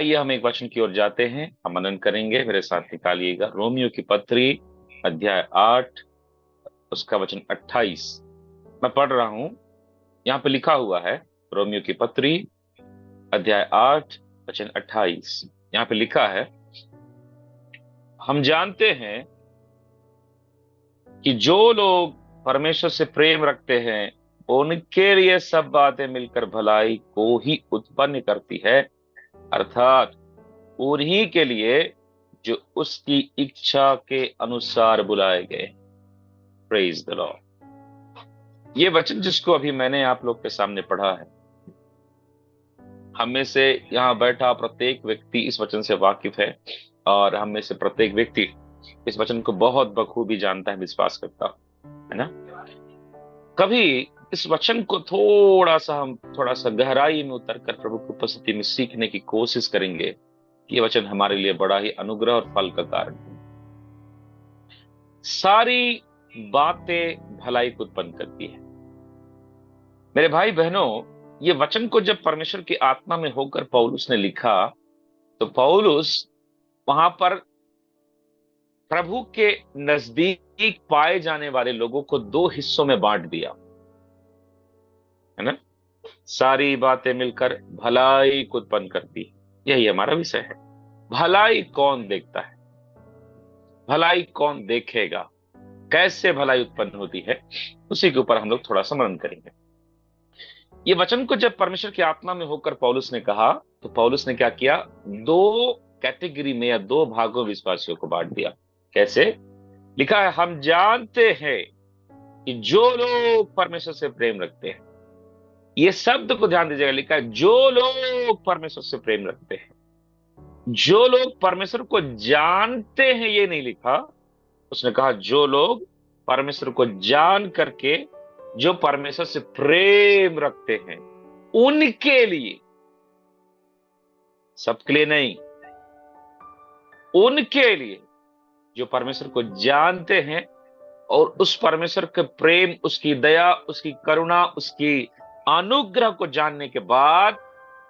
आइए हम एक वचन की ओर जाते हैं, हम मनन करेंगे। मेरे साथ निकालिएगा रोमियो की पत्री अध्याय 8, उसका वचन 28। मैं पढ़ रहा हूं। यहाँ पे लिखा हुआ है, रोमियो की पत्री अध्याय 8 वचन 28। यहाँ पे लिखा है, हम जानते हैं कि जो लोग परमेश्वर से प्रेम रखते हैं उनके लिए सब बातें मिलकर भलाई को ही उत्पन्न करती है, अर्थात उन्हीं के लिए जो उसकी इच्छा के अनुसार बुलाए गए। Praise the Lord. ये वचन जिसको अभी मैंने आप लोग के सामने पढ़ा है, हम में से यहाँ बैठा प्रत्येक व्यक्ति इस वचन से वाकिफ है, और हम में से प्रत्येक व्यक्ति इस वचन को बहुत बखूबी जानता है, विश्वास करता है ना। कभी इस वचन को थोड़ा सा गहराई में उतर कर प्रभु की उपस्थिति में सीखने की कोशिश करेंगे। ये वचन हमारे लिए बड़ा ही अनुग्रह और फल का कारण है। सारी बातें भलाई को उत्पन्न करती है। मेरे भाई बहनों, ये वचन को जब परमेश्वर की आत्मा में होकर पौलुस ने लिखा, तो पौलुस वहां पर प्रभु के नजदीक पाए जाने वाले लोगों को दो हिस्सों में बांट दिया, है ना। सारी बातें मिलकर भलाई को उत्पन्न करती है, यही हमारा विषय है। भलाई कौन देखता है, भलाई कौन देखेगा, कैसे भलाई उत्पन्न होती है, उसी के ऊपर हम लोग थोड़ा सा मनन करेंगे। ये वचन को जब परमेश्वर की आत्मा में होकर पौलुस ने कहा, तो पौलुस ने क्या किया, दो कैटेगरी में या दो भागों में विश्वासियों को बांट दिया। कैसे? लिखा है, हम जानते हैं कि जो लोग परमेश्वर से प्रेम रखते हैं। ये शब्द को ध्यान दीजिएगा, लिखा है जो लोग परमेश्वर से प्रेम रखते हैं। जो लोग परमेश्वर को जानते हैं ये नहीं लिखा, उसने कहा जो लोग परमेश्वर को जान करके जो परमेश्वर से प्रेम रखते हैं उनके लिए, सबके लिए नहीं, उनके लिए जो परमेश्वर को जानते हैं और उस परमेश्वर के प्रेम, उसकी दया, उसकी करुणा, उसकी अनुग्रह को जानने के बाद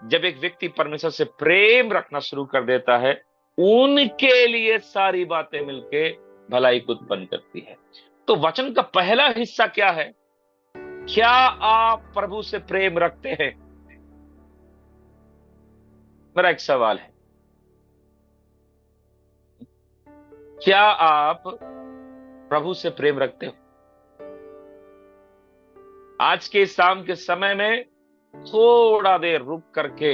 जब एक व्यक्ति परमेश्वर से प्रेम रखना शुरू कर देता है, उनके लिए सारी बातें मिलके भलाई को उत्पन्न करती है। तो वचन का पहला हिस्सा क्या है? क्या आप प्रभु से प्रेम रखते हैं? मेरा एक सवाल है, क्या आप प्रभु से प्रेम रखते हो? आज के शाम के समय में थोड़ा देर रुक करके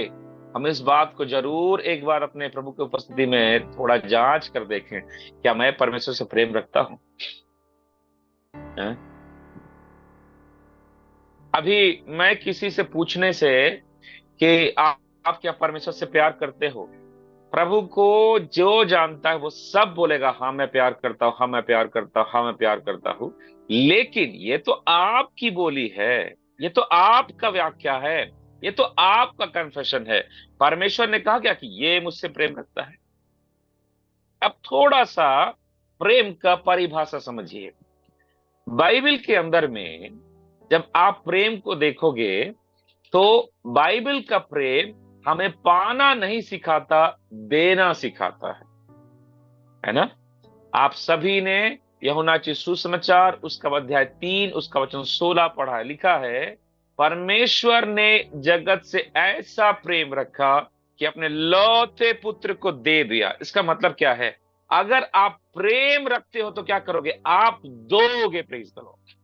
हम इस बात को जरूर एक बार अपने प्रभु की उपस्थिति में थोड़ा जांच कर देखें, क्या मैं परमेश्वर से प्रेम रखता हूं? हैं? अभी मैं किसी से पूछने से कि आप क्या परमेश्वर से प्यार करते हो, प्रभु को जो जानता है वो सब बोलेगा, हाँ मैं प्यार करता हूं, हाँ मैं प्यार करता हूं, हाँ मैं प्यार करता हूं। लेकिन ये तो आपकी बोली है, ये तो आपका व्याख्या है, ये तो आपका कन्फेशन है। परमेश्वर ने कहा क्या कि ये मुझसे प्रेम रखता है। अब थोड़ा सा प्रेम का परिभाषा समझिए। बाइबल के अंदर में जब आप प्रेम को देखोगे, तो बाइबल का प्रेम हमें पाना नहीं सिखाता, देना सिखाता है ना। आप सभी ने यूहन्ना की सुसमाचार उसका अध्याय 3 उसका वचन 16 पढ़ा है। लिखा है, परमेश्वर ने जगत से ऐसा प्रेम रखा कि अपने लौते पुत्र को दे दिया। इसका मतलब क्या है? अगर आप प्रेम रखते हो तो क्या करोगे? आप दोगे। Praise the Lord.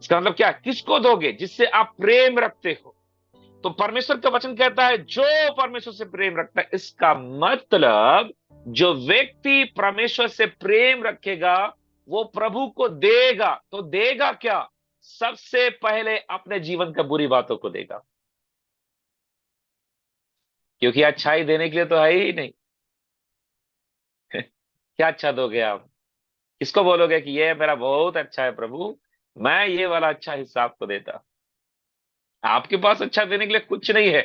इसका मतलब क्या है? किसको दोगे? जिससे आप प्रेम रखते हो। तो परमेश्वर का वचन कहता है जो परमेश्वर से प्रेम रखता है, इसका मतलब जो व्यक्ति परमेश्वर से प्रेम रखेगा वो प्रभु को देगा। तो देगा क्या? सबसे पहले अपने जीवन का बुरी बातों को देगा, क्योंकि अच्छाई देने के लिए तो है ही नहीं। क्या अच्छा दोगे आप? किसको बोलोगे कि ये मेरा बहुत अच्छा है प्रभु, मैं ये वाला अच्छा हिस्सा आपको देता? आपके पास अच्छा देने के लिए कुछ नहीं है।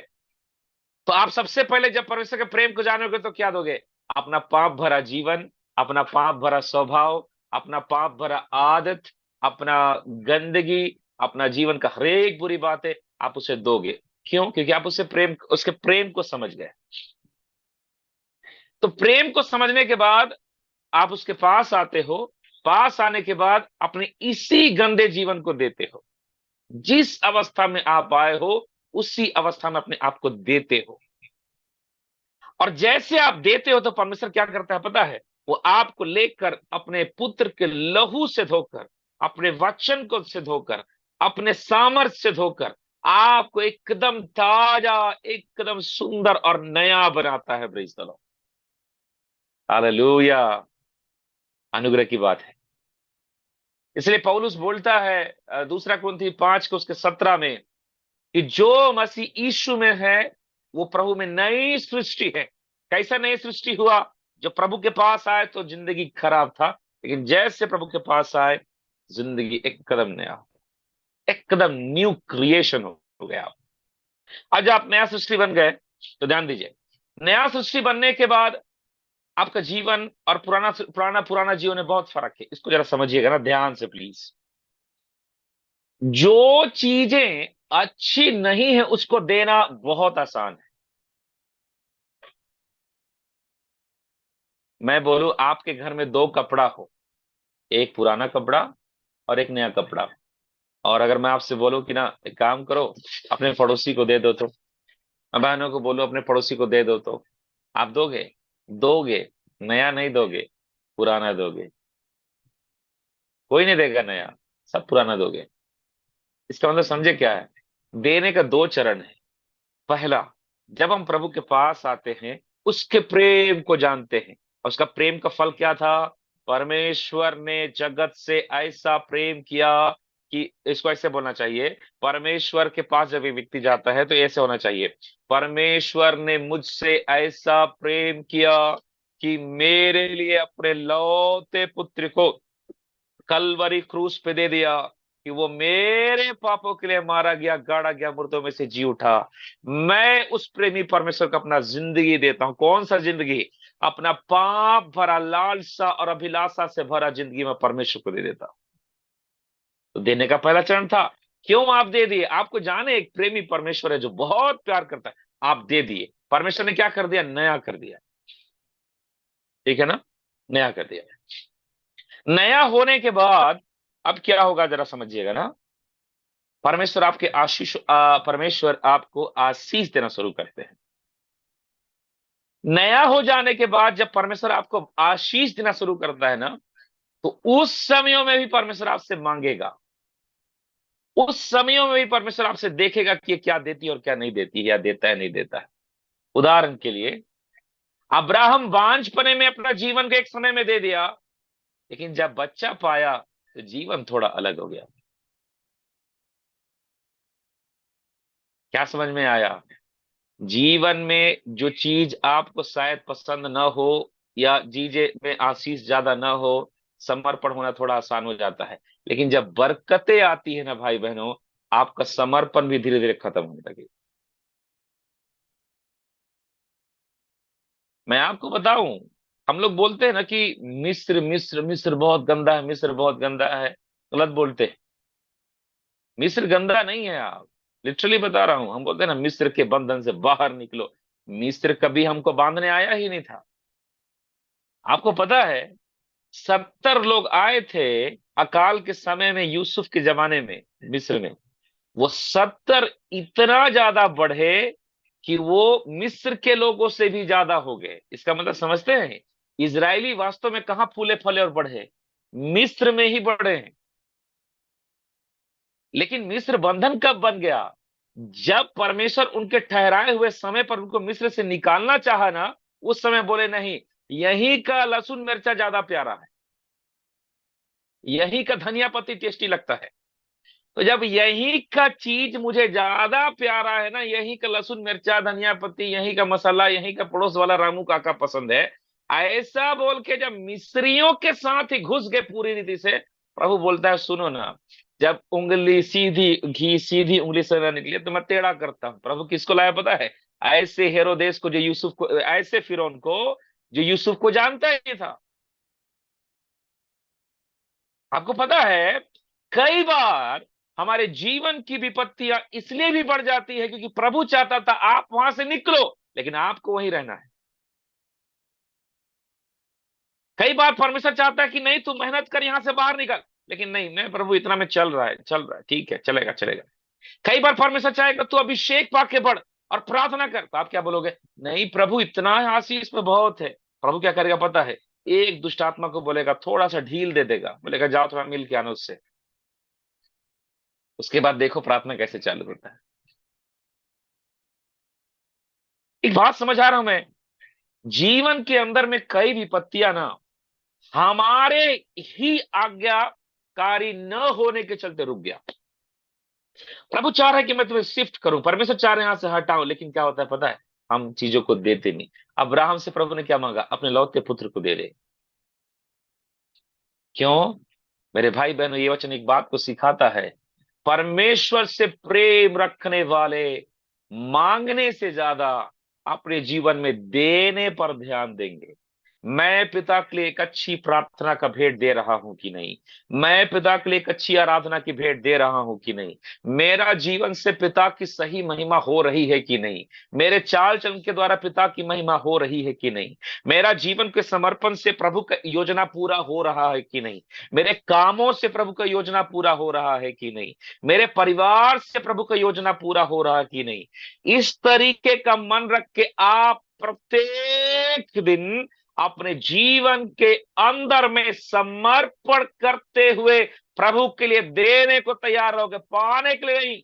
तो आप सबसे पहले जब परमेश्वर के प्रेम को जानोगे तो क्या दोगे? अपना पाप भरा जीवन, अपना पाप भरा स्वभाव, अपना पाप भरा आदत, अपना गंदगी, अपना जीवन का हरेक बुरी बातें आप उसे दोगे। क्यों? क्योंकि आप उसके प्रेम को समझ गए। तो प्रेम को समझने के बाद आप उसके पास आते हो। पास आने के बाद अपने इसी गंदे जीवन को देते हो। जिस अवस्था में आप आए हो उसी अवस्था में अपने आप को देते हो। और जैसे आप देते हो तो परमेश्वर क्या करता है पता है? वो आपको लेकर अपने पुत्र के लहू से धोकर, अपने वचन को से धोकर, अपने सामर्थ्य से धोकर आपको एकदम ताजा, एकदम सुंदर और नया बनाता है। Praise the Lord, hallelujah. अनुग्रह की बात है। इसलिए पौलुस बोलता है दूसरा कुरिन्थी 5 के उसके 17 में कि जो मसीह यीशु में है वो प्रभु में नई सृष्टि है। कैसा नई सृष्टि हुआ? जो प्रभु के पास आए तो जिंदगी खराब था, लेकिन जैसे प्रभु के पास आए जिंदगी एकदम नया, एकदम न्यू क्रिएशन हो गया। आज आप नया सृष्टि बन गए तो ध्यान दीजिए, नया सृष्टि बनने के बाद आपका जीवन और पुराना पुराना पुराना जीवन में बहुत फर्क है। इसको जरा समझिएगा ना ध्यान से प्लीज। जो चीजें अच्छी नहीं है उसको देना बहुत आसान है। मैं बोलूं आपके घर में दो कपड़ा हो, एक पुराना कपड़ा और एक नया कपड़ा, और अगर मैं आपसे बोलूं कि ना एक काम करो अपने पड़ोसी को दे दो, तो मैं बहनों को बोलूं अपने पड़ोसी को दे दो, तो आप दोगे? दोगे। नया नहीं दोगे, पुराना दोगे। कोई नहीं देगा नया, सब पुराना दोगे। इसका मतलब समझे क्या है? देने का दो चरण है। पहला, जब हम प्रभु के पास आते हैं उसके प्रेम को जानते हैं। और उसका प्रेम का फल क्या था? परमेश्वर ने जगत से ऐसा प्रेम किया कि, इसको ऐसे बोलना चाहिए, परमेश्वर के पास जब एक व्यक्ति जाता है तो ऐसे होना चाहिए, परमेश्वर ने मुझसे ऐसा प्रेम किया कि मेरे लिए अपने लौते पुत्र को कलवरी क्रूस पे दे दिया, कि वो मेरे पापों के लिए मारा गया, गाड़ा गया, मुर्दों में से जी उठा। मैं उस प्रेमी परमेश्वर को अपना जिंदगी देता हूं। कौन सा जिंदगी? अपना पाप भरा, लालसा और अभिलाषा से भरा जिंदगी में परमेश्वर को दे देता हूं। तो देने का पहला चरण था। क्यों आप दे दिए? आपको जाने एक प्रेमी परमेश्वर है जो बहुत प्यार करता है। आप दे दिए, परमेश्वर ने क्या कर दिया? नया कर दिया। ठीक है ना? नया कर दिया। नया होने के बाद अब क्या होगा जरा समझिएगा ना। परमेश्वर आपको आशीष देना शुरू करते हैं। नया हो जाने के बाद जब परमेश्वर आपको आशीष देना शुरू करता है ना, तो उस समयों में भी परमेश्वर आपसे मांगेगा। उस समयों में भी परमेश्वर आपसे देखेगा कि ये क्या देती है और क्या नहीं देती है, या देता है नहीं देता है। उदाहरण के लिए, अब्राहम बांझपने में अपना जीवन को एक समय में दे दिया, लेकिन जब बच्चा पाया तो जीवन थोड़ा अलग हो गया। क्या समझ में आया? जीवन में जो चीज आपको शायद पसंद न हो, या चीजें में आशीष ज्यादा न हो, समर्पण होना थोड़ा आसान हो जाता है। लेकिन जब बरकतें आती है ना भाई बहनों, आपका समर्पण भी धीरे धीरे खत्म होने लगे। मैं आपको बताऊं, हम लोग बोलते हैं ना कि मिस्र मिस्र मिस्र बहुत गंदा है, मिस्र बहुत गंदा है। गलत बोलते हैं। मिस्र गंदा नहीं है। आप, लिटरली बता रहा हूं, हम बोलते हैं ना मिस्र के बंधन से बाहर निकलो। मिस्र कभी हमको बांधने आया ही नहीं था। आपको पता है, 70 लोग आए थे अकाल के समय में, यूसुफ के जमाने में मिस्र में। वो 70 इतना ज्यादा बढ़े कि वो मिस्र के लोगों से भी ज्यादा हो गए। इसका मतलब समझते हैं? इजरायली वास्तव में कहां फूले फले और बढ़े? मिस्र में ही बढ़े हैं। लेकिन मिस्र बंधन कब बन गया? जब परमेश्वर उनके ठहराए हुए समय पर उनको मिस्र से निकालना चाहा ना, उस समय बोले नहीं, यहीं का लहसुन मिर्चा ज्यादा प्यारा है, यहीं का धनिया पत्ती टेस्टी लगता है। तो जब यही का चीज मुझे ज्यादा प्यारा है ना, यही का लहसुन मिर्चा धनिया पत्ती, यही का मसाला, यही का पड़ोस वाला रामू काका पसंद है, ऐसा बोल के जब मिस्रियों के साथ ही घुस गए पूरी रीति से, प्रभु बोलता है सुनो ना, जब उंगली सीधी, घी सीधी उंगली से ना निकले तो मैं टेढ़ा करता हूं। प्रभु किसको लाया पता है? ऐसे हेरोदेस को जो यूसुफ को, ऐसे फिरौन को जो यूसुफ को जानता ही था। आपको पता है, कई बार हमारे जीवन की विपत्तियां इसलिए भी बढ़ जाती है क्योंकि प्रभु चाहता था आप वहां से निकलो, लेकिन आपको वहीं रहना है। कई बार परमेश्वर चाहता है कि नहीं तू मेहनत कर, यहां से बाहर निकल, लेकिन नहीं, मैं प्रभु इतना में चल रहा है, चल रहा है, ठीक है, चलेगा चलेगा। कई बार परमेश्वर चाहेगा तू अभिषेक पाके बढ़ और प्रार्थना कर, तो आप क्या बोलोगे? नहीं प्रभु, इतना आशीष में बहुत है। प्रभु क्या करेगा पता है? एक दुष्ट आत्मा को बोलेगा, थोड़ा सा ढील दे देगा, बोलेगा जाओ थोड़ा मिल के आना उससे। उसके बाद देखो प्रार्थना कैसे चालू होता है। एक बात समझ आ रहा हूं मैं, जीवन के अंदर में कई विपत्तियां ना हमारे ही आज्ञाकारी न होने के चलते रुक गया। प्रभु चाह रहा है कि मैं तुम्हें शिफ्ट करूं, परमेश्वर चाह रहे हैं यहां से हटाऊं, लेकिन क्या होता है पता है? हम चीजों को देते नहीं। अब्राहम से प्रभु ने क्या मांगा? अपने लौते पुत्र को दे दे। क्यों? मेरे भाई बहनों, ये वचन एक बात को सिखाता है, परमेश्वर से प्रेम रखने वाले मांगने से ज्यादा अपने जीवन में देने पर ध्यान देंगे। मैं पिता के लिए एक अच्छी प्रार्थना का भेंट दे रहा हूं कि नहीं? मैं पिता के लिए एक अच्छी आराधना की भेंट दे रहा हूं कि नहीं? मेरा जीवन से पिता की सही महिमा हो रही है कि नहीं? मेरे चाल चलन के द्वारा पिता की महिमा हो रही है कि नहीं? मेरा जीवन के समर्पण से प्रभु का योजना पूरा हो रहा है कि नहीं? मेरे कामों से प्रभु का योजना पूरा हो रहा है कि नहीं? मेरे परिवार से प्रभु का योजना पूरा हो रहा है कि नहीं? इस तरीके का मन रख के आप प्रत्येक दिन अपने जीवन के अंदर में समर्पण करते हुए प्रभु के लिए देने को तैयार रहोगे, पाने के लिए नहीं।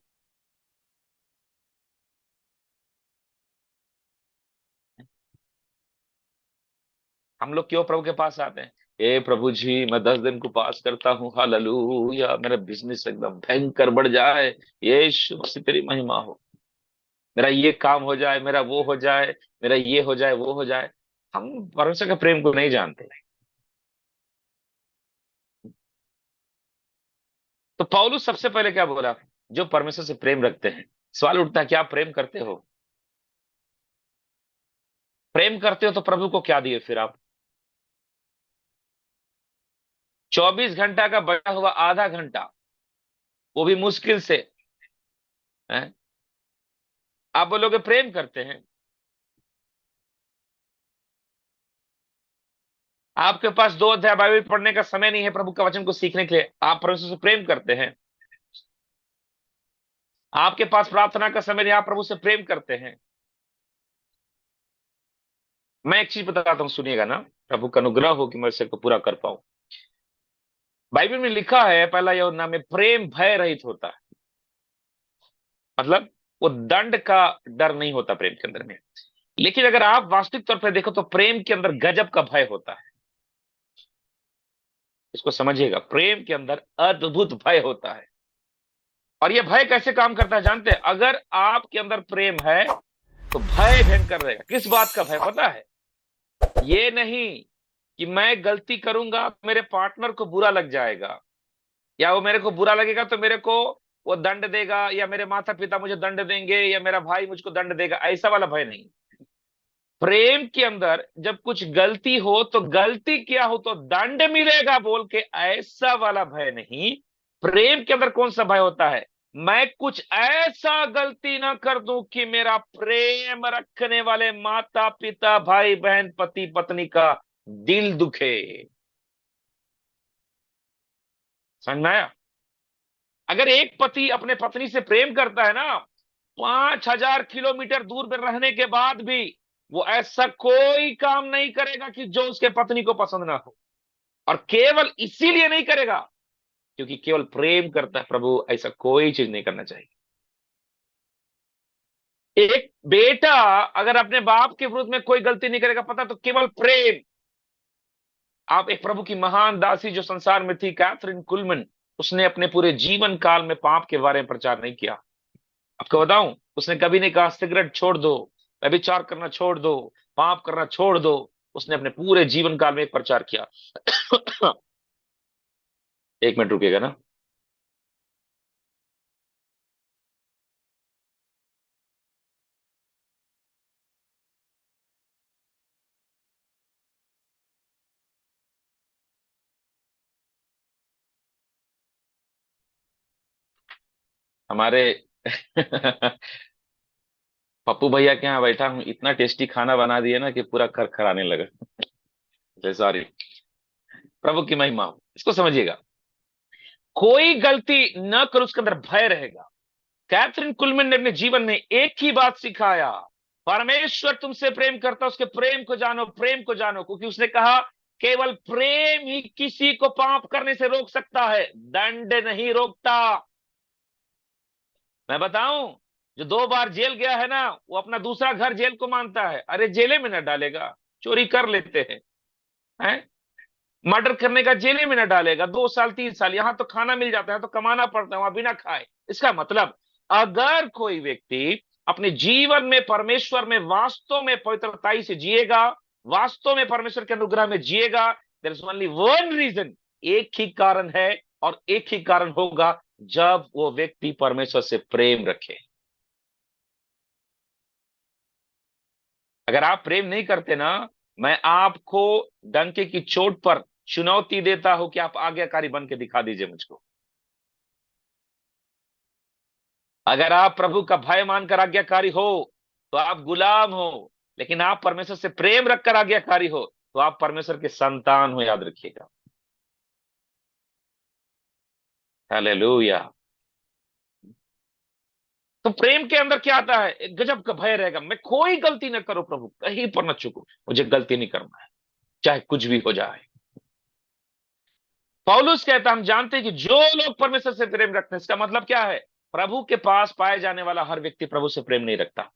हम लोग क्यों प्रभु के पास आते हैं? ए प्रभु जी, मैं 10 दिन को पास करता हूँ, हालेलुया, मेरा बिजनेस एकदम भयंकर बढ़ जाए, यीशु मसीह तेरी महिमा हो, मेरा ये काम हो जाए, मेरा वो हो जाए, मेरा ये हो जाए, वो हो जाए। हम परमेश्वर के प्रेम को नहीं जानते। तो पौलुस सबसे पहले क्या बोला? जो परमेश्वर से प्रेम रखते हैं। सवाल उठता है, क्या आप प्रेम करते हो? प्रेम करते हो तो प्रभु को क्या दिए फिर आप? 24 घंटा का बचा हुआ आधा घंटा, वो भी मुश्किल से, है? आप बोलोगे प्रेम करते हैं। आपके पास 2 अध्याय बाइबल पढ़ने का समय नहीं है प्रभु का वचन को सीखने के लिए, आप परमेश्वर से प्रेम करते हैं। आपके पास प्रार्थना का समय नहीं, आप प्रभु से प्रेम करते हैं। मैं एक चीज बताता हूं, सुनिएगा ना, प्रभु का अनुग्रह हो कि मैं इसे को पूरा कर पाऊं। बाइबल में लिखा है, पहला यूहन्ना में, प्रेम भय रहित होता है। मतलब वो दंड का डर नहीं होता प्रेम के अंदर में। लेकिन अगर आप वास्तविक तौर पर देखो तो प्रेम के अंदर गजब का भय होता है। इसको समझिएगा, प्रेम के अंदर अद्भुत भय होता है। और यह भय कैसे काम करता है जानते हैं? अगर आपके अंदर प्रेम है तो भय भयंकर रहेगा। किस बात का भय पता है? ये नहीं कि मैं गलती करूंगा मेरे पार्टनर को बुरा लग जाएगा, या वो मेरे को बुरा लगेगा तो मेरे को वो दंड देगा, या मेरे माता पिता मुझे दंड देंगे, या मेरा भाई मुझको दंड देगा, ऐसा वाला भय नहीं। प्रेम के अंदर जब कुछ गलती हो तो गलती क्या हो तो दंड मिलेगा बोल के ऐसा वाला भय नहीं। प्रेम के अंदर कौन सा भय होता है? मैं कुछ ऐसा गलती ना कर दूं कि मेरा प्रेम रखने वाले माता पिता भाई बहन पति पत्नी का दिल दुखे। समझ में आया? अगर एक पति अपने पत्नी से प्रेम करता है ना, 5,000 किलोमीटर दूर में रहने के बाद भी वो ऐसा कोई काम नहीं करेगा कि जो उसके पत्नी को पसंद ना हो। और केवल इसीलिए नहीं करेगा क्योंकि केवल प्रेम करता है प्रभु, ऐसा कोई चीज नहीं करना चाहिए। एक बेटा अगर अपने बाप के विरुद्ध में कोई गलती नहीं करेगा, पता, तो केवल प्रेम। आप एक प्रभु की महान दासी जो संसार में थी, कैथरीन कुलमन, उसने अपने पूरे जीवन काल में पाप के बारे में प्रचार नहीं किया। आपको बताऊं, उसने कभी नहीं कहा सिगरेट छोड़ दो, व्यभिचार करना छोड़ दो, पाप करना छोड़ दो। उसने अपने पूरे जीवन काल में एक प्रचार किया। 1 मिनट रुकेगा ना? हमारे पप्पू भैया के यहाँ बैठा हूँ, इतना टेस्टी खाना बना दिया ना कि पूरा कर खराने लगा। सॉरी। प्रभु की महिमा हो, इसको समझिएगा। कोई गलती न कर, उसके अंदर भय रहेगा। कैथरीन कुलमैन ने अपने जीवन में एक ही बात सिखाया, परमेश्वर तुमसे प्रेम करता, उसके प्रेम को जानो, प्रेम को जानो, क्योंकि उसने कहा केवल प्रेम ही किसी को पाप करने से रोक सकता है, दंड नहीं रोकता। मैं बताऊं, जो 2 बार जेल गया है ना, वो अपना दूसरा घर जेल को मानता है। अरे जेले में न डालेगा, चोरी कर लेते हैं, मर्डर करने का जेले में न डालेगा, 2 साल 3 साल, यहां तो खाना मिल जाता है, तो कमाना पड़ता है वहां बिना खाए। इसका मतलब, अगर कोई व्यक्ति अपने जीवन में परमेश्वर में वास्तव में पवित्रताई से जिएगा, वास्तव में परमेश्वर के अनुग्रह में जिएगा, there is only one reason, एक ही कारण है, और एक ही कारण होगा, जब वो व्यक्ति परमेश्वर से प्रेम रखे। अगर आप प्रेम नहीं करते ना, मैं आपको डंके की चोट पर चुनौती देता हूं कि आप आज्ञाकारी बन के दिखा दीजिए मुझको। अगर आप प्रभु का भय मानकर आज्ञाकारी हो तो आप गुलाम हो, लेकिन आप परमेश्वर से प्रेम रखकर आज्ञाकारी हो तो आप परमेश्वर के संतान हो, याद रखिएगा। हालेलुया। तो प्रेम के अंदर क्या आता है? एक गजब का भय रहेगा, मैं कोई गलती न करूं प्रभु, कहीं पर न चूकूं, मुझे गलती नहीं करना है, चाहे कुछ भी हो जाए। पौलुस कहता, हम जानते हैं कि जो लोग परमेश्वर से प्रेम रखते हैं, इसका मतलब क्या है? प्रभु के पास पाए जाने वाला हर व्यक्ति प्रभु से प्रेम नहीं रखता।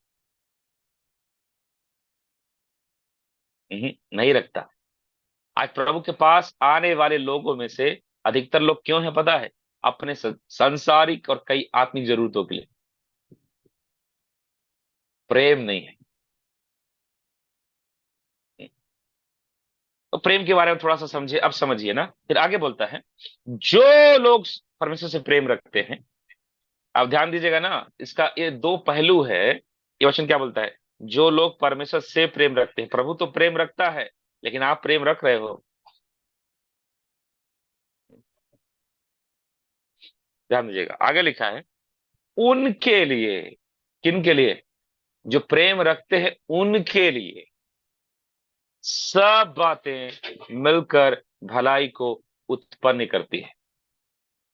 नहीं रखता। आज प्रभु के पास आने वाले लोगों में से अधिकतर लोग क्यों है पता है? अपने सांसारिक और कई आत्मिक जरूरतों के लिए। प्रेम नहीं है। तो प्रेम के बारे में थोड़ा सा समझिए, अब समझिए ना, फिर आगे बोलता है, जो लोग परमेश्वर से प्रेम रखते हैं। अब ध्यान दीजिएगा ना, इसका ये 2 पहलू है। ये वचन क्या बोलता है? जो लोग परमेश्वर से प्रेम रखते हैं। प्रभु तो प्रेम रखता है, लेकिन आप प्रेम रख रहे हो? ध्यान दीजिएगा, आगे लिखा है, उनके लिए। किन के लिए? जो प्रेम रखते हैं उनके लिए सब बातें मिलकर भलाई को उत्पन्न करती है।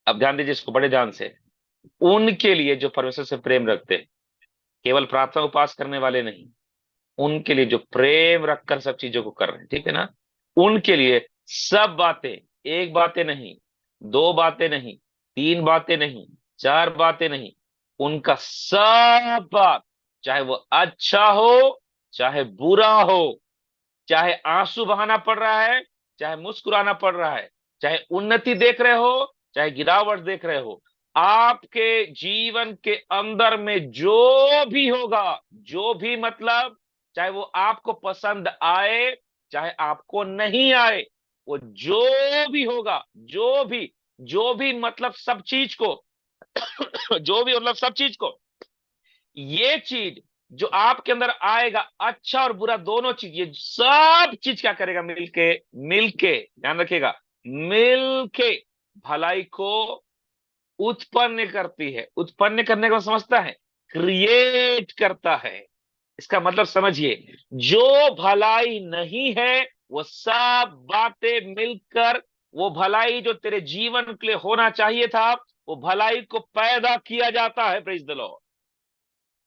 अब ध्यान दीजिए इसको बड़े ध्यान से। उनके लिए जो परमेश्वर से प्रेम रखते हैं, केवल प्रार्थना उपास करने वाले नहीं, उनके लिए जो प्रेम रखकर सब चीजों को कर रहे हैं, ठीक है ना? उनके लिए सब बातें, एक बातें नहीं, 2 बातें नहीं, 3 बातें नहीं, 4 बातें नहीं, उनका सब बात, चाहे वो अच्छा हो चाहे बुरा हो, चाहे आंसू बहाना पड़ रहा है चाहे मुस्कुराना पड़ रहा है, चाहे उन्नति देख रहे हो चाहे गिरावट देख रहे हो, आपके जीवन के अंदर में जो भी होगा, जो भी मतलब, चाहे वो आपको पसंद आए चाहे आपको नहीं आए, वो जो भी होगा, जो भी मतलब सब चीज को जो भी मतलब सब चीज को, ये चीज जो आपके अंदर आएगा, अच्छा और बुरा दोनों चीज, ये सब चीज क्या करेगा? मिलके, मिलके, ध्यान रखिएगा, मिलके भलाई को उत्पन्न करती है। उत्पन्न करने को समझता है? क्रिएट करता है। इसका मतलब समझिए, जो भलाई नहीं है वो सब बातें मिलकर, वो भलाई जो तेरे जीवन के लिए होना चाहिए था, वो भलाई को पैदा किया जाता है। Praise the Lord.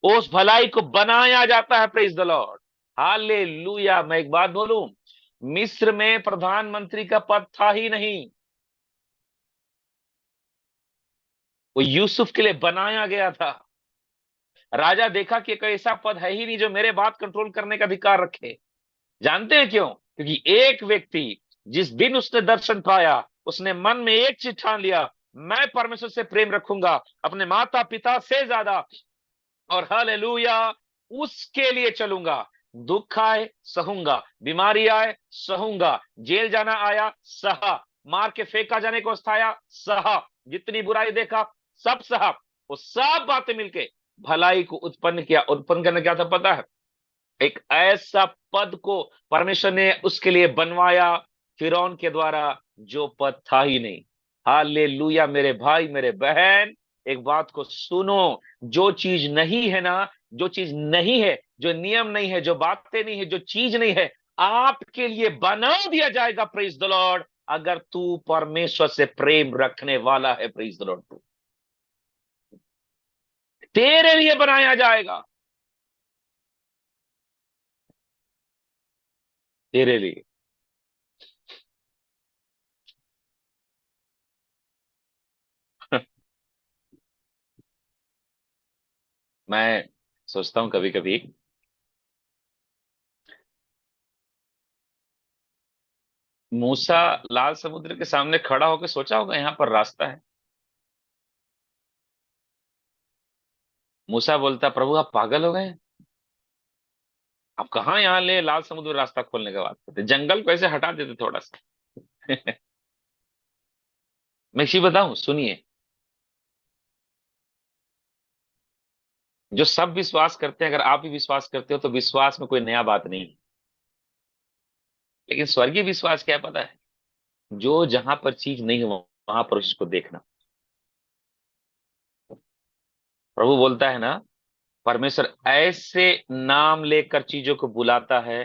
उस भलाई को बनाया जाता है। Praise the Lord. हालेलुया। मैं एक बात बोलूं, मिस्र में प्रधानमंत्री का पद था ही नहीं, वो यूसुफ के लिए बनाया गया था। राजा देखा कि कोई ऐसा पद है ही नहीं जो मेरे बात कंट्रोल करने का अधिकार रखे। जानते हैं क्यों? क्योंकि एक व्यक्ति, जिस दिन उसने दर्शन पाया, उसने मन में एक चीज ठान लिया, मैं परमेश्वर से प्रेम रखूंगा अपने माता पिता से ज्यादा, और हालेलुया, उसके लिए चलूंगा। दुख आए सहूंगा, बीमारी आए सहूंगा, जेल जाना आया सहा, मार के फेंका जाने को स्थाया सहा, जितनी बुराई देखा सब सहा। वो सब बातें मिलके भलाई को उत्पन्न किया। उत्पन्न करना क्या था पता है? एक ऐसा पद को परमेश्वर ने उसके लिए बनवाया फिरौन के द्वारा, जो पद था ही नहीं। हालेलुया मेरे भाई मेरे बहन, एक बात को सुनो, जो चीज नहीं है ना, जो चीज नहीं है, जो नियम नहीं है, जो बातें नहीं है, जो चीज नहीं है, आपके लिए बना दिया जाएगा। Praise the Lord. अगर तू परमेश्वर से प्रेम रखने वाला है, प्रेज द लॉर्ड, तू तेरे लिए बनाया जाएगा, तेरे लिए। मैं सोचता हूं कभी कभी, मूसा लाल समुद्र के सामने खड़ा होकर सोचा होगा यहां पर रास्ता है। मूसा बोलता, प्रभु आप पागल हो गए, आप कहाँ यहाँ ले लाल समुद्र रास्ता खोलने की बात करते, जंगल को ऐसे हटा देते थोड़ा सा। मैं इसी बताऊं, सुनिए, जो सब विश्वास करते हैं, अगर आप भी विश्वास करते हो तो विश्वास में कोई नया बात नहीं है। लेकिन स्वर्गीय विश्वास क्या है पता है? जो जहां पर चीज नहीं है वहां पर उसको देखना। प्रभु बोलता है ना, परमेश्वर ऐसे नाम लेकर चीजों को बुलाता है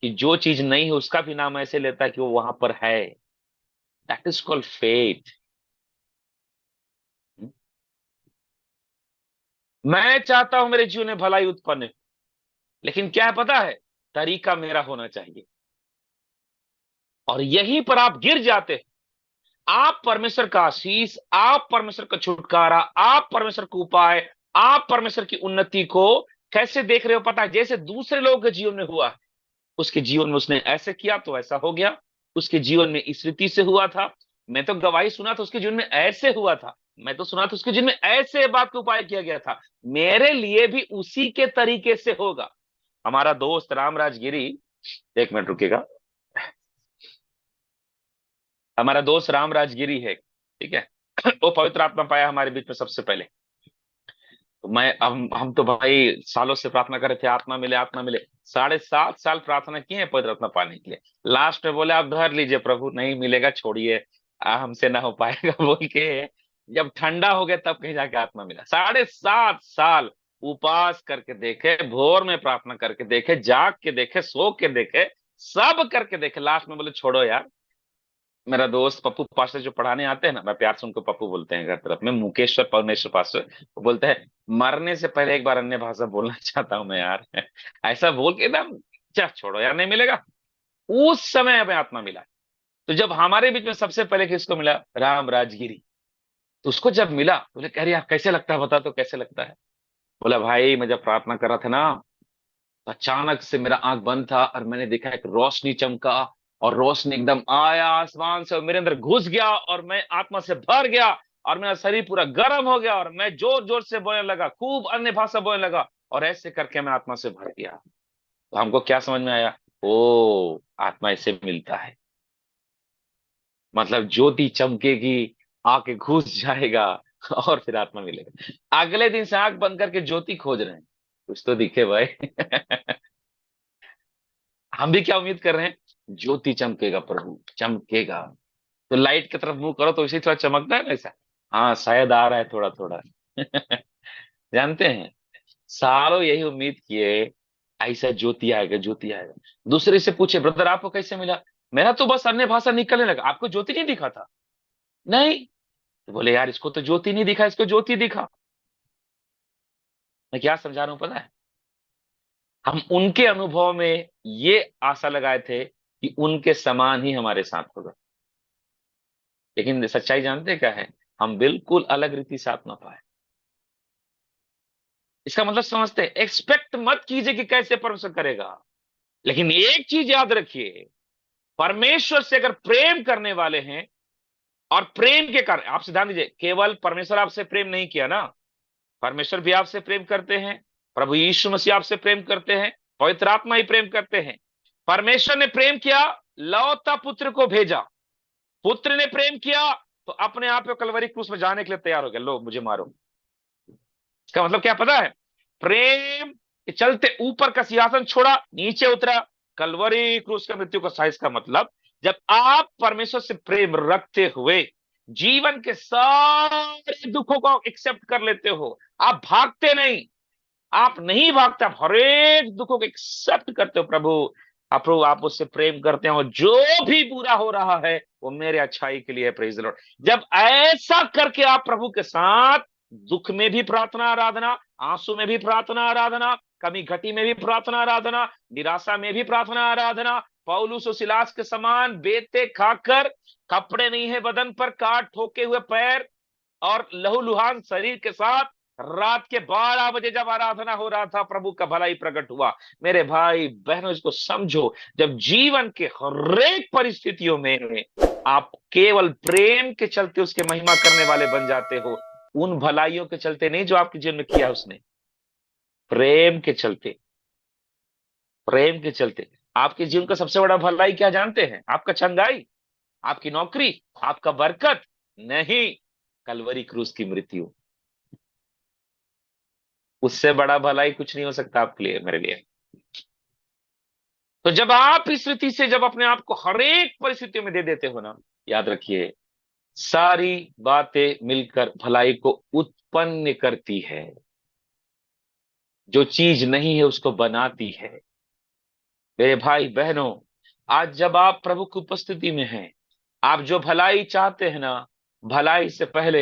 कि जो चीज नहीं है उसका भी नाम ऐसे लेता है कि वो वहां पर है। That is called faith. मैं चाहता हूं मेरे जीवन में भलाई उत्पन्न हो, लेकिन क्या है पता है, तरीका मेरा होना चाहिए। और यहीं पर आप गिर जाते हैं। आप परमेश्वर का आशीष, आप परमेश्वर का छुटकारा, आप परमेश्वर का उपाय, आप परमेश्वर की उन्नति को कैसे देख रहे हो पता है? जैसे दूसरे लोगों के जीवन में हुआ, उसके जीवन में उसने ऐसे किया तो ऐसा हो गया, उसके जीवन में इस रीति से हुआ था। मैं तो गवाही सुना था उसके जीवन में ऐसे हुआ था, मैं तो सुना था उसके जीवन में ऐसे बात का उपाय किया गया था, मेरे लिए भी उसी के तरीके से होगा। हमारा दोस्त रामराज गिरी, एक मिनट रुकेगा, हमारा दोस्त रामराज गिरी है, ठीक है। वो पवित्र आत्मा पाया हमारे बीच में सबसे पहले। तो मैं हम तो भाई सालों से प्रार्थना कर रहे थे, आत्मा मिले आत्मा मिले। 7.5 साल प्रार्थना किए हैं पवित्र आत्मा पाने के लिए। लास्ट में बोले आप धर लीजिए प्रभु, नहीं मिलेगा छोड़िए, हमसे ना हो पाएगा बोल के जब ठंडा हो गया तब कहीं जाके आत्मा मिला। 7.5 साल उपवास करके देखे, भोर में प्रार्थना करके देखे, जाग के देखे, सो के देखे, सब करके देखे, लास्ट में बोले छोड़ो यार। मेरा दोस्त पप्पू पास्टर जो पढ़ाने आते हैं ना, मैं प्यार से उनको पप्पू बोलते हैं घर तरफ में, मुकेश्वर परमेश्वर पास्टर, वो बोलते हैं मरने से पहले एक बार अन्य भाषा बोलना चाहता हूं मैं यार। ऐसा बोल के एकदम, क्या छोड़ो यार नहीं मिलेगा। उस समय हमें आत्मा मिला। तो जब हमारे बीच में सबसे पहले किसको मिला? राम राजगिरी। तो उसको जब मिला तो बोले, कह रही यार कैसे लगता है, बता तो कैसे लगता है। बोला भाई मैं जब प्रार्थना कर रहा था ना, तो अचानक से मेरा आंख बंद था और मैंने देखा एक रोशनी चमका, और रोशनी एकदम आया आसमान से और मेरे अंदर घुस गया और मैं आत्मा से भर गया, और मेरा शरीर पूरा गर्म हो गया और मैं जोर जोर से बोलने लगा, खूब अन्य भाषा बोलने लगा, और ऐसे करके मैं आत्मा से भर गया। तो हमको क्या समझ में आया? ओ, आत्मा ऐसे मिलता है, मतलब ज्योति चमकेगी, आके घुस जाएगा और फिर आत्मा मिलेगा। अगले दिन से आंख बंद करके ज्योति खोज रहे हैं, कुछ तो दिखे भाई। हम भी क्या उम्मीद कर रहे हैं? ज्योति चमकेगा, प्रभु चमकेगा। तो लाइट की तरफ मुंह करो तो इसी थोड़ा चमकता है ना ऐसा। हाँ शायद आ रहा है थोड़ा थोड़ा। जानते हैं, सालों यही उम्मीद किए, ऐसा ज्योति आएगा ज्योति आएगा। दूसरे से पूछे, ब्रदर आपको कैसे मिला? मेरा तो बस अन्य भाषा निकलने लगा, आपको ज्योति नहीं दिखा था? नहीं। तो बोले यार इसको तो ज्योति नहीं दिखा, इसको ज्योति दिखा। मैं क्या समझा रहा हूं पता है? हम उनके अनुभव में ये आशा लगाए थे कि उनके समान ही हमारे साथ होगा, लेकिन सच्चाई जानते क्या है? हम बिल्कुल अलग रीति से आत्मा पाए। इसका मतलब समझते हैं, एक्सपेक्ट मत कीजिए कि कैसे परमेश्वर करेगा, लेकिन एक चीज याद रखिए, परमेश्वर से अगर प्रेम करने वाले हैं, और प्रेम के कारण आपसे ध्यान दीजिए, केवल परमेश्वर आपसे प्रेम नहीं किया ना, परमेश्वर भी आपसे प्रेम करते हैं, प्रभु यीशु मसीह आपसे प्रेम करते हैं, पवित्र आत्मा ही प्रेम करते हैं। परमेश्वर ने प्रेम किया, लौता पुत्र को भेजा, पुत्र ने प्रेम किया तो अपने आप को कलवरी क्रूस में जाने के लिए तैयार हो गया, लो मुझे मारो। इसका मतलब क्या पता है? प्रेम के चलते ऊपर का सिंहासन छोड़ा, नीचे उतरा, कलवरी क्रूस का मृत्यु का साइज का मतलब, जब आप परमेश्वर से प्रेम रखते हुए जीवन के सारे दुखों को एक्सेप्ट कर लेते हो। आप भागते नहीं, आप नहीं भागते, आप हर एक दुखों को एक्सेप्ट करते हो। प्रभु आप उससे प्रेम करते हो, जो भी बुरा हो रहा है वो मेरे अच्छाई के लिए है। Praise the Lord. जब ऐसा करके आप प्रभु के साथ दुख में भी प्रार्थना आराधना, आंसू में भी प्रार्थना आराधना, कमी घटी में भी प्रार्थना आराधना, निराशा में भी प्रार्थना आराधना, पौलुस और सिलास के समान बेते खाकर, कपड़े नहीं है बदन पर, काट ठोके हुए पैर और लहूलुहान शरीर के साथ रात के 12 बजे जब आराधना हो रहा था, प्रभु का भलाई प्रकट हुआ। मेरे भाई बहनों, इसको समझो, जब जीवन के हर एक परिस्थितियों में आप केवल प्रेम के चलते उसके महिमा करने वाले बन जाते हो, उन भलाइयों के चलते नहीं जो आपके जीवन में किया उसने, प्रेम के चलते, प्रेम के चलते। आपके जीवन का सबसे बड़ा भलाई क्या जानते हैं? आपका चंगाई, आपकी नौकरी, आपका बरकत नहीं, कलवरी क्रूस की मृत्यु। उससे बड़ा भलाई कुछ नहीं हो सकता आपके लिए, मेरे लिए। तो जब आप इस रीति से जब अपने आप को हर एक परिस्थितियों में दे देते हो ना, याद रखिए, सारी बातें मिलकर भलाई को उत्पन्न करती है। जो चीज नहीं है उसको बनाती है। मेरे भाई बहनों, आज जब आप प्रभु की उपस्थिति में हैं, आप जो भलाई चाहते हैं ना, भलाई से पहले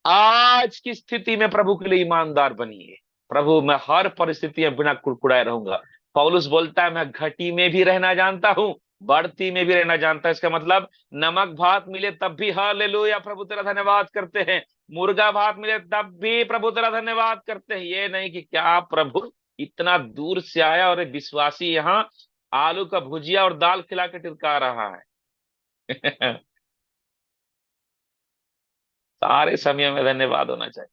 आज की स्थिति में प्रभु के लिए ईमानदार बनिए। प्रभु, मैं हर परिस्थिति में बिना कुड़कुड़ाए रहूंगा। पौलुस बोलता है, मैं घटी में भी रहना जानता हूं, बढ़ती में भी रहना जानता है। इसका मतलब नमक भात मिले तब भी हालेलुया प्रभु तेरा धन्यवाद करते हैं, मुर्गा भात मिले तब भी प्रभु तेरा धन्यवाद करते हैं। ये नहीं कि क्या प्रभु इतना दूर से आया और एक विश्वासी यहाँ आलू का भुजिया और दाल खिला के टिरका रहा है। सारे समय में धन्यवाद होना चाहिए।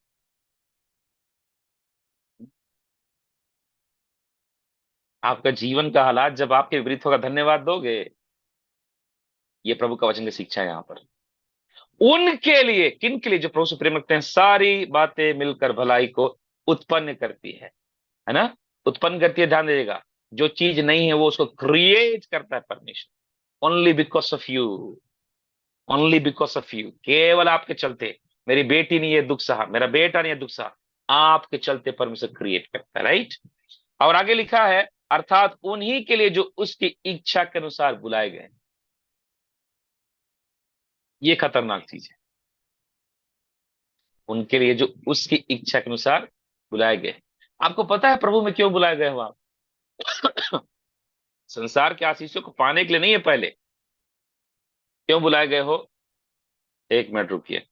आपका जीवन का हालात जब आपके विपरीत होगा, धन्यवाद दोगे। ये प्रभु का वचन की शिक्षा है यहाँ पर। उनके लिए, किन के लिए? जो प्रभु से प्रेम रखते हैं, सारी बातें मिलकर भलाई को उत्पन्न करती है ना? उत्पन्न करती है, ध्यान दीजिएगा। जो चीज नहीं है वो उसको क्रिएट करता है परमेश्वर। Only because of you, only because of you, केवल आपके चलते। मेरी बेटी ने ये दुख सहा, मेरा बेटा ने ये दुख सहा, आपके चलते परमेश्वर क्रिएट करता है, राइट। और आगे लिखा है, अर्थात उन्हीं के लिए जो उसकी इच्छा के अनुसार बुलाए गए। ये खतरनाक चीज है। उनके लिए जो उसकी इच्छा के अनुसार बुलाए गए। आपको पता है प्रभु में क्यों बुलाए गए हो आप? संसार के आशीषों को पाने के लिए नहीं है, पहले क्यों बुलाए गए हो? एक मिनट रुकिए।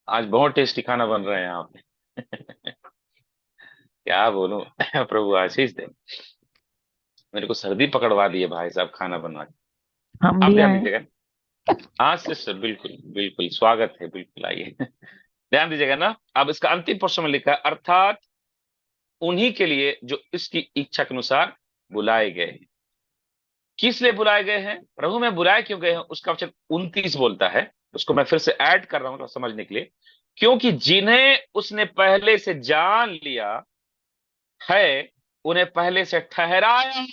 आज बहुत टेस्टी खाना बन रहा है यहाँ पे। क्या बोलूं। प्रभु आशीष दे। मेरे को सर्दी पकड़वा दी है भाई साहब खाना बनवा के। हम आप भी ध्यान आए। दीजिएगा। हाँ सिस्टर, बिल्कुल बिल्कुल स्वागत है, बिल्कुल आइए। ध्यान दीजिएगा ना। अब इसका अंतिम प्रश्न में लिखा है, अर्थात उन्हीं के लिए जो इसकी इच्छा के अनुसार बुलाए गए हैं। किस लिए बुलाए गए हैं? प्रभु में बुलाए क्यों गए हैं, उसका वचन 29 बोलता है। उसको मैं फिर से ऐड कर रहा हूं समझने के लिए। क्योंकि जिन्हें उसने पहले से जान लिया है, उन्हें पहले से ठहराया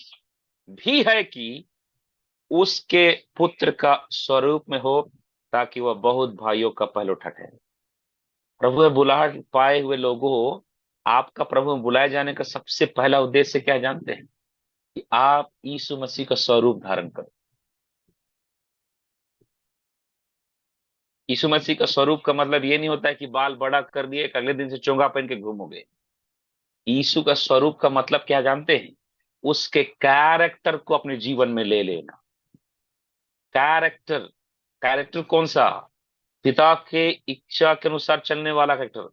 भी है कि उसके पुत्र का स्वरूप में हो, ताकि वह बहुत भाइयों का पहलौठा ठहरे। प्रभु में बुला पाए हुए लोगों, आपका प्रभु में बुलाए जाने का सबसे पहला उद्देश्य क्या है जानते हैं? कि आप यीशु मसीह का स्वरूप धारण करो। यीशु मसीह का स्वरूप का मतलब ये नहीं होता है कि बाल बड़ा कर दिए, अगले दिन से चोंगा पहन के घूमोगे। यीशु का स्वरूप का मतलब क्या जानते हैं? उसके कैरेक्टर को अपने जीवन में ले लेना। कैरेक्टर, कैरेक्टर कौन सा? पिता के इच्छा के अनुसार चलने वाला कैरेक्टर।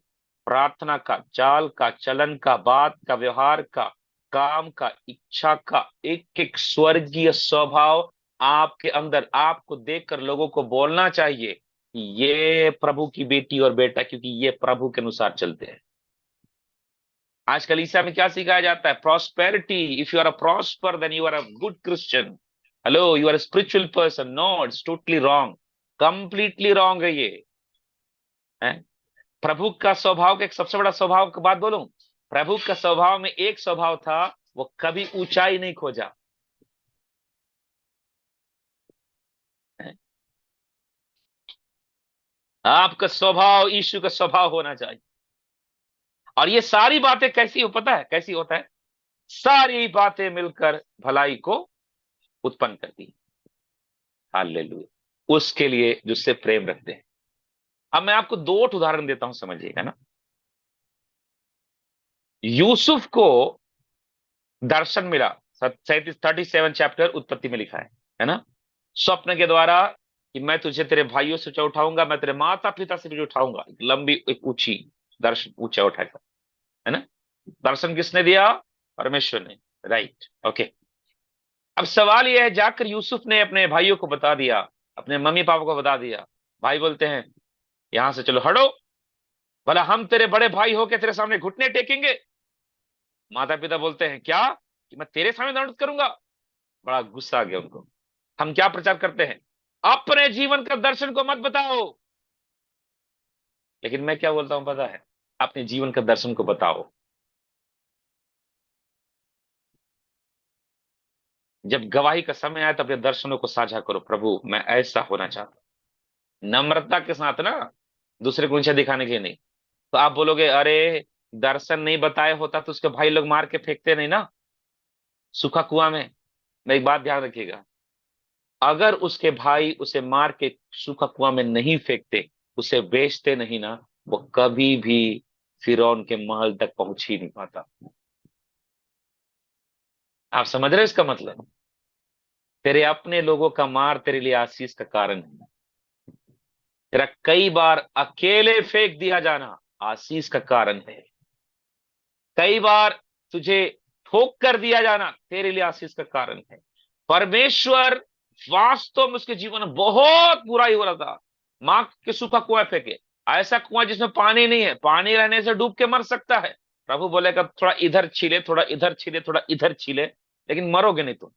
प्रार्थना का, चाल का, चलन का, बात का, व्यवहार का, काम का, इच्छा का, एक एक स्वर्गीय स्वभाव आपके अंदर। आपको देखकर लोगों को बोलना चाहिए कि ये प्रभु की बेटी और बेटा, क्योंकि ये प्रभु के अनुसार चलते हैं। आजकल ईसा में क्या सिखाया जाता है? Prosperity. If you are a prosper then you are a good Christian. Hello, you are a spiritual person. No, it's totally wrong, completely wrong है ये। है? प्रभु का स्वभाव का एक सबसे बड़ा स्वभाव की बात बोलूं, प्रभु का स्वभाव में एक स्वभाव था, वो कभी ऊंचाई नहीं खोजा। आपका स्वभाव यीशु का स्वभाव होना चाहिए। और ये सारी बातें कैसी हो, पता है कैसी होता है? सारी बातें मिलकर भलाई को उत्पन्न करती है। हालेलुया, उसके लिए जिससे प्रेम रखते हैं। अब मैं आपको दो उदाहरण देता हूं, समझिएगा ना। यूसुफ को दर्शन मिला, 37 चैप्टर उत्पत्ति में लिखा है ना। स्वप्न के द्वारा कि मैं तुझे तेरे भाइयों से ऊंचा उठाऊंगा, मैं तेरे माता पिता से भी उठाऊंगा, एक लंबी एक ऊंची दर्शन, ऊंचा उठाएगा, है ना। दर्शन किसने दिया? परमेश्वर ने। Right, okay. अब सवाल यह है, जाकर यूसुफ ने अपने भाइयों को बता दिया, अपने मम्मी पापा को बता दिया। भाई बोलते हैं यहां से चलो हटो, भला हम तेरे बड़े भाई होके तेरे सामने घुटने टेकेंगे। माता पिता बोलते हैं क्या, कि मैं तेरे सामने दंड करूंगा? बड़ा गुस्सा आ गया उनको। हम क्या प्रचार करते हैं? अपने जीवन का दर्शन को मत बताओ। लेकिन मैं क्या बोलता हूं पता है? अपने जीवन का दर्शन को बताओ। जब गवाही का समय आए तो अपने दर्शनों को साझा करो, प्रभु मैं ऐसा होना चाहता हूं, नम्रता के साथ ना, दूसरे को ऊंचा दिखाने के लिए नहीं। तो आप बोलोगे अरे दर्शन नहीं बताए होता तो उसके भाई लोग मार के फेंकते नहीं ना सूखा कुआं में। मैं एक बात ध्यान रखिएगा, अगर उसके भाई उसे मार के सूखा कुआं में नहीं फेंकते, उसे बेचते नहीं ना, वो कभी भी फिरौन के महल तक पहुंच ही नहीं पाता। आप समझ रहे हो इसका मतलब? तेरे अपने लोगों का मार तेरे लिए आशीष का कारण है। तेरा कई बार अकेले फेंक दिया जाना आशीष का कारण है। कई बार तुझे ठोक कर दिया जाना तेरे लिए आशीष का कारण है। परमेश्वर वास्तव में उसके जीवन में बहुत बुराई हो रहा था, मां के सूखा कुआं फेंके, ऐसा कुआं जिसमें पानी नहीं है, पानी रहने से डूब के मर सकता है। प्रभु बोलेगा थोड़ा इधर छीले, थोड़ा इधर छीले, थोड़ा इधर छीले, लेकिन मरोगे नहीं तुम,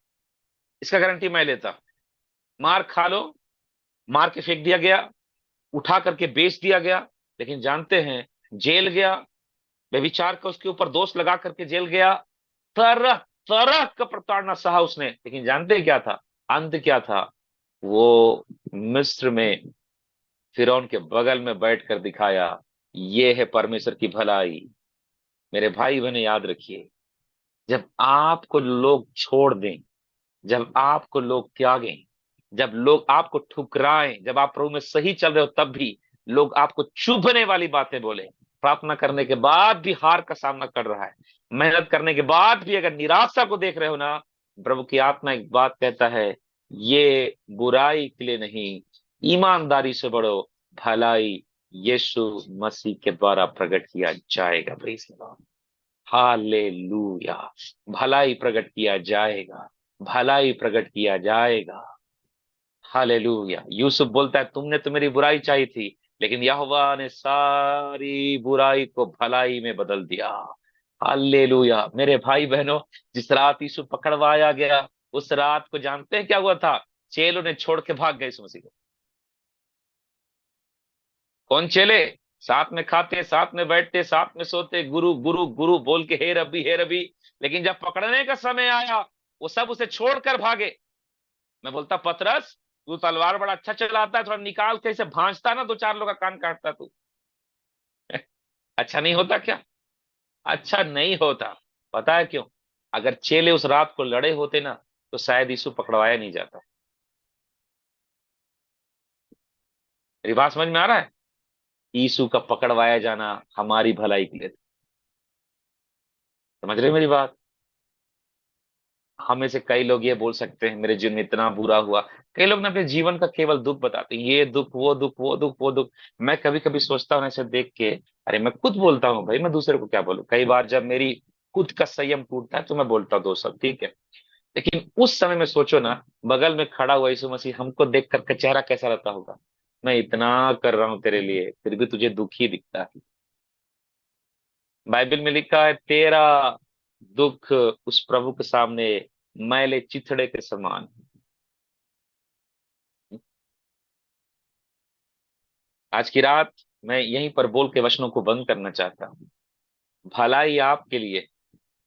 इसका गारंटी मैं लेता। मार खा लो, मार के फेंक दिया गया, उठा करके बेच दिया गया, लेकिन जानते हैं जेल गया, व्यभिचार का उसके ऊपर दोष लगा करके जेल गया, तरह तरह का प्रताड़ना सहा उसने, लेकिन जानते हैं क्या था? अंत क्या था? वो मिस्र में फिरौन के बगल में बैठकर दिखाया, ये है परमेश्वर की भलाई। मेरे भाई बहन याद रखिए, जब आपको लोग छोड़ दें, जब आपको लोग त्यागें, जब लोग आपको ठुकराएं, जब आप प्रभु में सही चल रहे हो तब भी लोग आपको चुभने वाली बातें बोले, प्रार्थना करने के बाद भी हार का सामना कर रहा है, मेहनत करने के बाद भी अगर निराशा को देख रहे हो ना, प्रभु की आत्मा एक बात कहता है, ये बुराई के लिए नहीं, ईमानदारी से बढ़ो, भलाई यीशु मसीह के द्वारा प्रकट किया जाएगा। Praise the Lord, hallelujah. भलाई प्रकट किया जाएगा, भलाई प्रकट किया जाएगा। हालेलुया। यूसुफ बोलता है तुमने तो मेरी बुराई चाही थी, लेकिन यहोवा ने सारी बुराई को भलाई में बदल दिया। हालेलुया। मेरे भाई बहनों, जिस रात यीशु पकड़वाया गया, उस रात को जानते हैं क्या हुआ था? चेलों ने छोड़ के भाग गए यीशु मसीह को। कौन चेले? साथ में खाते, साथ में बैठते, साथ में सोते, गुरु गुरु गुरु बोल के हे रब्बी हे रब्बी। लेकिन जब पकड़ने का समय आया, वो सब उसे छोड़कर भागे। मैं बोलता पतरस, तू तलवार बड़ा अच्छा चलाता है, थोड़ा निकाल के इसे भांजता ना, दो चार लोग का कान काटता तू। अच्छा नहीं होता क्या? अच्छा नहीं होता। पता है क्यों? अगर चेले उस रात को लड़े होते ना, तो शायद यीशु पकड़वाया नहीं जाता। मेरी बात समझ में आ रहा है? यीशु का पकड़वाया जाना हमारी भलाई के लिए था। समझ रहे हो मेरी बात? हम में से कई लोग ये बोल सकते हैं मेरे जीवन में इतना बुरा हुआ। कई लोग ना अपने जीवन का केवल दुख बताते हैं, ये दुख वो दुख वो दुख वो दुख। मैं कभी कभी सोचता हूँ ऐसे देख के, अरे मैं खुद बोलता हूँ भाई, मैं दूसरे को क्या बोलूं? कई बार जब मेरी खुद का संयम टूटता है तो मैं बोलता हूँ दो सब, ठीक है। लेकिन उस समय में सोचो ना, बगल में खड़ा हुआ यीशु मसीह हमको देख कर चेहरा कैसा रहता होगा? मैं इतना कर रहा हूं तेरे लिए, फिर भी तुझे दुखी दिखता है। बाइबल में लिखा है तेरा दुख उस प्रभु के सामने मैले चिथड़े के समान। आज की रात मैं यहीं पर बोल के वचनों को बंद करना चाहता हूं। भलाई आपके लिए,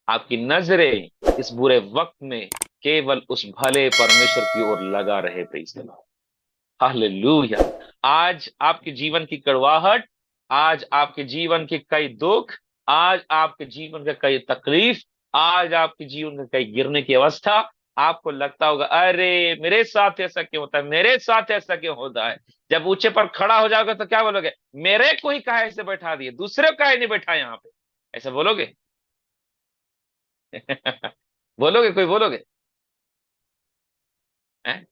आपकी नजरें इस बुरे वक्त में केवल उस भले परमेश्वर की ओर लगा रहे। Praise the Lord, hallelujah. आज आपके जीवन की कड़वाहट, आज आपके जीवन के कई दुख, आज आपके जीवन का कई तकलीफ, आज आपके जीवन का कई गिरने की अवस्था, आपको लगता होगा अरे मेरे साथ ऐसा क्यों होता है, मेरे साथ ऐसा क्यों होता है। जब ऊंचे पर खड़ा हो जाओगे तो क्या बोलोगे, मेरे को ही काहे ऐसे बैठा दिए, दूसरे को काहे नहीं बैठा यहाँ पे, ऐसा बोलोगे? बोलोगे, कोई बोलोगे? हैं?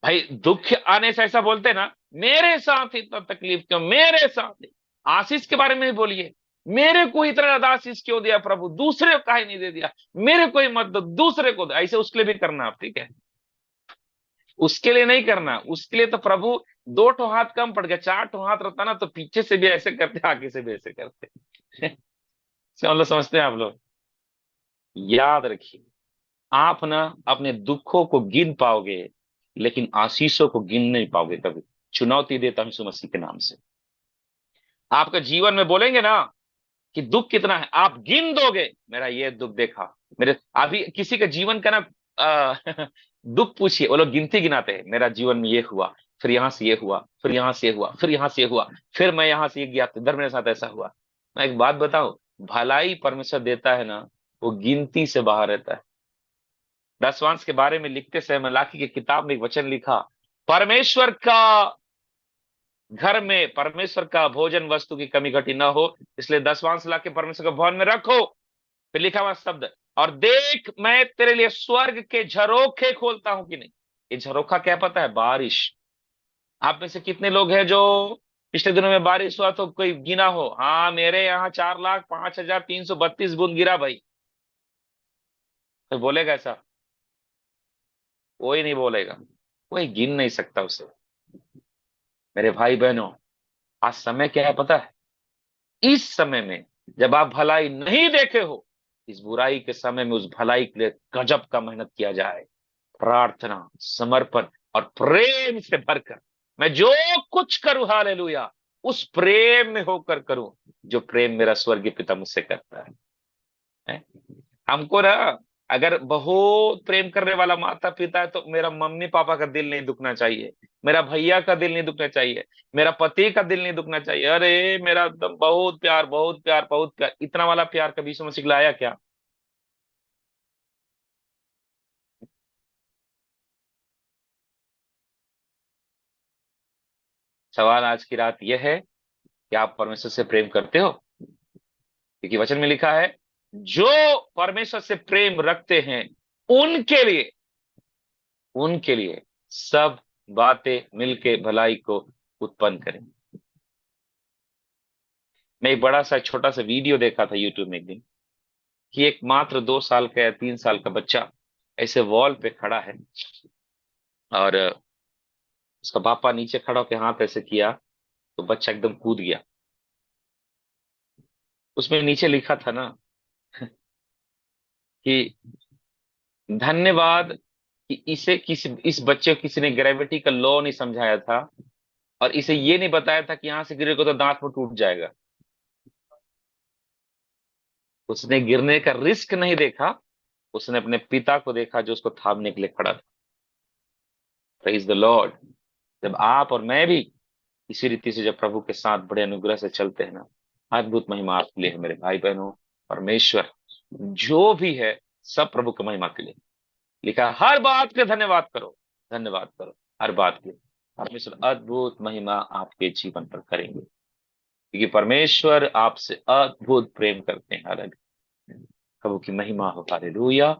भाई दुख आने से ऐसा बोलते ना, मेरे साथ इतना तकलीफ क्यों, मेरे साथ ही। आशीष के बारे में ही बोलिए, मेरे को इतना ज्यादा आशीष क्यों दिया प्रभु, दूसरे को काहे नहीं दे दिया, मेरे को ही मत दो, दूसरे को दो। ऐसे उसके लिए भी करना आप, ठीक है? उसके लिए नहीं करना, उसके लिए तो प्रभु दो ठो हाथ कम पड़ गया, चार ठो हाथ रहता ना तो पीछे से भी ऐसे करते, आगे से भी ऐसे करते। हम लोग समझते हैं आप लोग। याद रखिए, आप ना अपने दुखों को गिन पाओगे, लेकिन आशीषों को गिन नहीं पाओगे कभी। चुनौती देता हूं यीशु मसीह के नाम से। आपका जीवन में बोलेंगे ना कि दुख कितना है, आप गिन दोगे, मेरा ये दुख देखा, मेरे अभी किसी के जीवन का ना दुख पूछिए, वो लोग गिनती गिनाते हैं, मेरा जीवन में ये हुआ, फिर यहां से ये हुआ, फिर यहां से ये हुआ, फिर यहां से ये हुआ, फिर मैं यहां से ये गया तो इधर मेरे साथ ऐसा हुआ। मैं एक बात बताऊं, भलाई परमेश्वर देता है ना, वो गिनती से बाहर रहता है। दसवांश के बारे में लिखते समय मलाकी की किताब में एक वचन लिखा, परमेश्वर का घर में, परमेश्वर का भोजन वस्तु की कमी घटी ना हो, इसलिए दसवांश ला के परमेश्वर के भवन में रखो। फिर लिखा हुआ शब्द, और देख मैं तेरे लिए स्वर्ग के झरोखे खोलता हूं कि नहीं। ये झरोखा क्या पता है? बारिश। आप में से कितने लोग हैं जो पिछले दिनों में बारिश हुआ तो कोई गिना हो, हाँ मेरे यहाँ 4,05,332 बूंद गिरा भाई? कोई बोलेगा ऐसा? कोई नहीं बोलेगा, कोई गिन नहीं सकता उसे। मेरे भाई बहनों, आज समय क्या है पता है? इस समय में जब आप भलाई नहीं देखे हो, इस बुराई के समय में उस भलाई के लिए गजब का मेहनत किया जाए, प्रार्थना, समर्पण और प्रेम से भरकर। मैं जो कुछ करूं, हालेलुया, उस प्रेम में होकर करूं जो प्रेम मेरा स्वर्गीय पिता मुझसे करता है? हमको ना, अगर बहुत प्रेम करने वाला माता पिता है तो मेरा मम्मी पापा का दिल नहीं दुखना चाहिए, मेरा भैया का दिल नहीं दुखना चाहिए, मेरा पति का दिल नहीं दुखना चाहिए। अरे मेरा एकदम बहुत प्यार, बहुत प्यार, बहुत प्यार, इतना वाला प्यार कभी यीशु मसीह लाया क्या? सवाल आज की रात यह है कि आप परमेश्वर से प्रेम करते हो? क्योंकि वचन में लिखा है, जो परमेश्वर से प्रेम रखते हैं उनके लिए, उनके लिए सब बातें मिलके भलाई को उत्पन्न करें। मैं एक बड़ा सा छोटा सा वीडियो देखा था यूट्यूब में एक दिन, कि एक मात्र 2 साल का या 3 साल का बच्चा ऐसे वॉल पे खड़ा है, और उसका पापा नीचे खड़ा होकर हाथ ऐसे किया तो बच्चा एकदम कूद गया। उसमें नीचे लिखा था ना कि धन्यवाद कि इसे किसी, इस बच्चे को किसी ने ग्रेविटी का लॉ नहीं समझाया था, और इसे ये नहीं बताया था कि यहां से गिरेगा तो दांत में टूट जाएगा। उसने गिरने का रिस्क नहीं देखा, उसने अपने पिता को देखा जो उसको थामने के लिए खड़ा था। Praise the Lord. जब आप और मैं भी इसी रीति से जब प्रभु के साथ बड़े अनुग्रह से चलते हैं ना, अद्भुत महिमा आपके लिए है मेरे भाई बहनों। परमेश्वर जो भी है सब प्रभु की महिमा के लिए। लिखा है, हर बात के धन्यवाद करो, धन्यवाद करो हर बात के। परमेश्वर अद्भुत महिमा आपके जीवन पर करेंगे, क्योंकि परमेश्वर आपसे अद्भुत प्रेम करते हैं। हालेलुया, प्रभु की महिमा हो, हालेलुया।